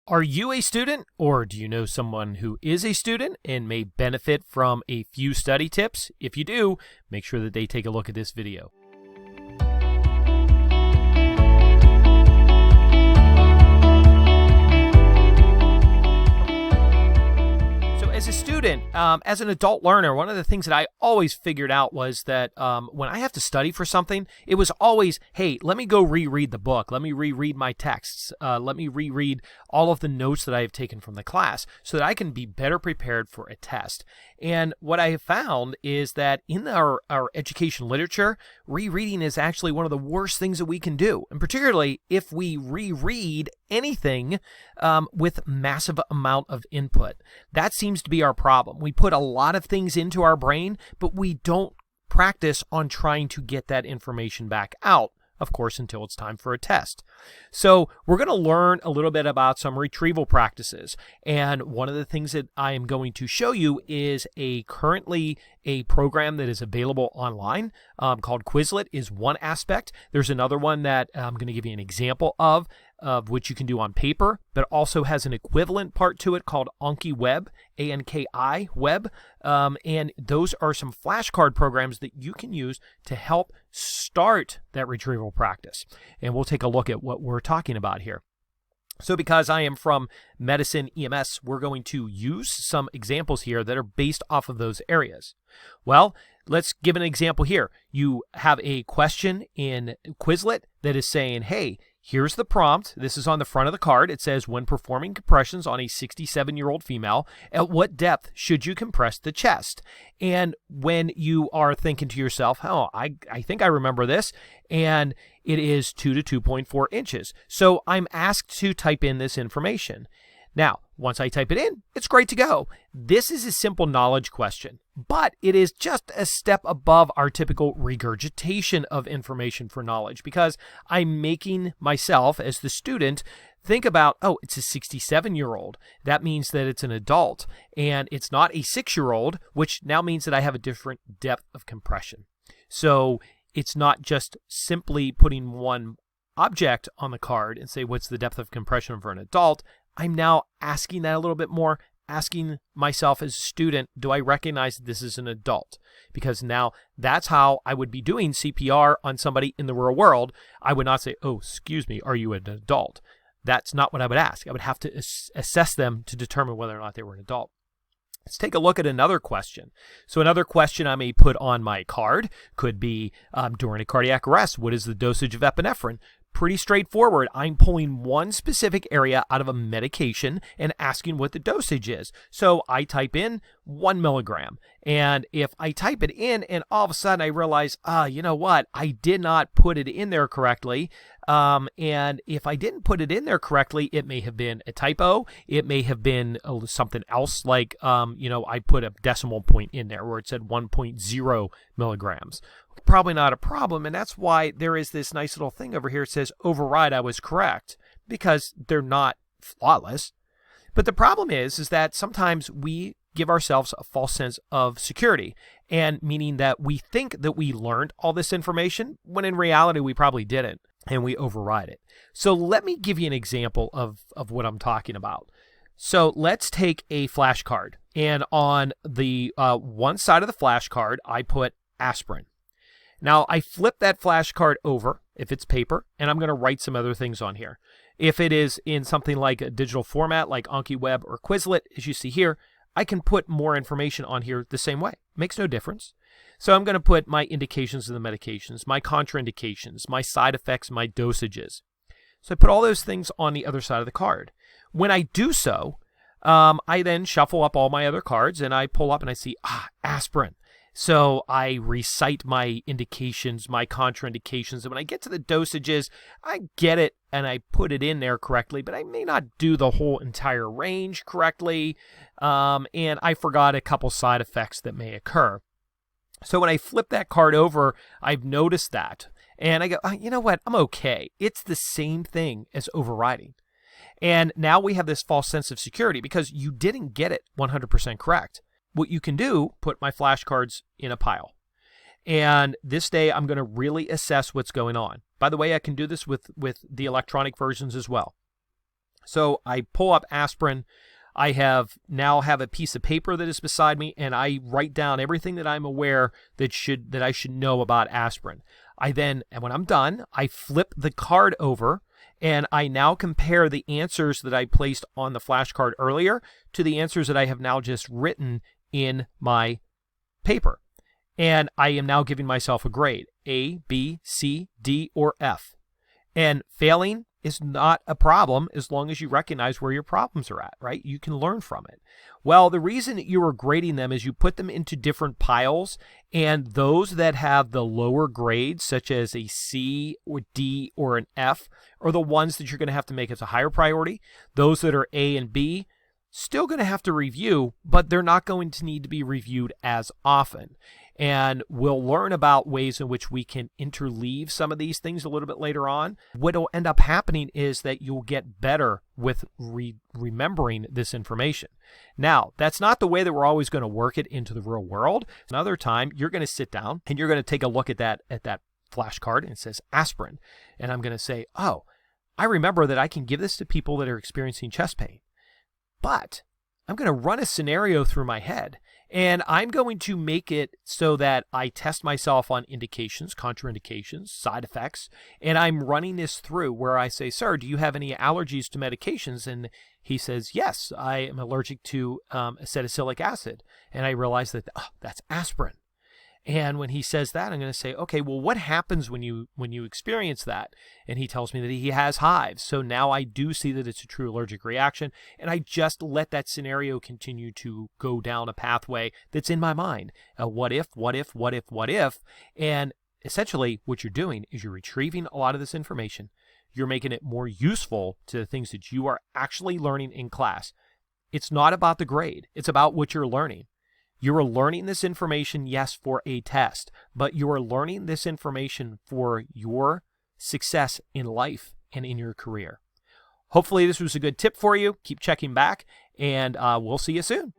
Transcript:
Are you a student, or do you know someone who is a student and may benefit from a few study tips? If you do, make sure that they take a look at this video. As a student, as an adult learner, one of the things that I always figured out was that when I have to study for something, it was always, hey, let me go reread the book. Let me reread my texts. Let me reread all of the notes that I have taken from the class so that I can be better prepared for a test. And what I have found is that in our education literature, rereading is actually one of the worst things that we can do. And particularly if we reread anything with massive amount of input. That seems to be our problem. We put a lot of things into our brain, but we don't practice on trying to get that information back out, of course, until it's time for a test. So we're going to learn a little bit about some retrieval practices. And one of the things that I am going to show you is currently a program that is available online called Quizlet is one aspect. There's another one that I'm going to give you an example of which you can do on paper, but also has an equivalent part to it called Anki Web, A-N-K-I Web. And those are some flashcard programs that you can use to help start that retrieval practice. And we'll take a look at what we're talking about here. So because I am from medicine EMS, we're going to use some examples here that are based off of those areas. Well, let's give an example here. You have a question in Quizlet that is saying, hey, here's the prompt. This is on the front of the card. It says, when performing compressions on a 67-year-old female, at what depth should you compress the chest? And when you are thinking to yourself, oh, I think I remember this, and it is 2 to 2.4 inches. So I'm asked to type in this information. Now, once I type it in, it's great to go. This is a simple knowledge question, but it is just a step above our typical regurgitation of information for knowledge because I'm making myself, as the student, think about, oh, it's a 67-year-old. That means that it's an adult, and it's not a 6-year-old, which now means that I have a different depth of compression. So it's not just simply putting one object on the card and say, what's the depth of compression for an adult? I'm now asking that a little bit more, asking myself as a student, do I recognize that this is an adult? Because now that's how I would be doing CPR on somebody in the real world. I would not say, oh, excuse me, are you an adult? That's not what I would ask. I would have to assess them to determine whether or not they were an adult. Let's take a look at another question. So another question I may put on my card could be, during a cardiac arrest, what is the dosage of epinephrine? Pretty straightforward. I'm pulling one specific area out of a medication and asking what the dosage is. So I type in 1 milligram. And if I type it in and all of a sudden I realize, you know what? I did not put it in there correctly. And if I didn't put it in there correctly, it may have been a typo. It may have been something else like, I put a decimal point in there where it said 1.0 milligrams. Probably not a problem, and that's why there is this nice little thing over here that says override I was correct, because they're not flawless. But the problem is that sometimes we give ourselves a false sense of security, and meaning that we think that we learned all this information when in reality we probably didn't, and we override it. So let me give you an example of what I'm talking about. So let's take a flashcard, and on the one side of the flashcard I put aspirin. Now, I flip that flashcard over, if it's paper, and I'm going to write some other things on here. If it is in something like a digital format, like Anki Web or Quizlet, as you see here, I can put more information on here the same way. Makes no difference. So I'm going to put my indications of the medications, my contraindications, my side effects, my dosages. So I put all those things on the other side of the card. When I do so, I then shuffle up all my other cards, and I pull up and I see, aspirin. So I recite my indications, my contraindications, and when I get to the dosages, I get it and I put it in there correctly, but I may not do the whole entire range correctly, and I forgot a couple side effects that may occur. So when I flip that card over, I've noticed that, and I go, you know what, I'm okay. It's the same thing as overriding. And now we have this false sense of security because you didn't get it 100% correct. What you can do, put my flashcards in a pile. And this day, I'm going to really assess what's going on. By the way, I can do this with the electronic versions as well. So I pull up aspirin. I now have a piece of paper that is beside me, and I write down everything that I'm aware that I should know about aspirin. And when I'm done, I flip the card over, and I now compare the answers that I placed on the flashcard earlier to the answers that I have now just written in my paper. And I am now giving myself a grade, A, B, C, D, or F. And failing is not a problem as long as you recognize where your problems are at, right? You can learn from it. Well, the reason that you are grading them is you put them into different piles, and those that have the lower grades, such as a C or D or an F, are the ones that you're going to have to make as a higher priority. Those that are A and B, still going to have to review, but they're not going to need to be reviewed as often. And we'll learn about ways in which we can interleave some of these things a little bit later on. What will end up happening is that you'll get better with remembering this information. Now, that's not the way that we're always going to work it into the real world. Another time, you're going to sit down and you're going to take a look at that flashcard, and it says aspirin. And I'm going to say, oh, I remember that I can give this to people that are experiencing chest pain. But I'm going to run a scenario through my head, and I'm going to make it so that I test myself on indications, contraindications, side effects, and I'm running this through where I say, sir, do you have any allergies to medications? And he says, yes, I am allergic to acetylsalicylic acid. And I realize that, that's aspirin. And when he says that, I'm going to say, okay, well, what happens when you experience that? And he tells me that he has hives. So now I do see that it's a true allergic reaction. And I just let that scenario continue to go down a pathway that's in my mind. What if? And essentially what you're doing is you're retrieving a lot of this information. You're making it more useful to the things that you are actually learning in class. It's not about the grade. It's about what you're learning. You are learning this information, yes, for a test, but you are learning this information for your success in life and in your career. Hopefully this was a good tip for you. Keep checking back, and we'll see you soon.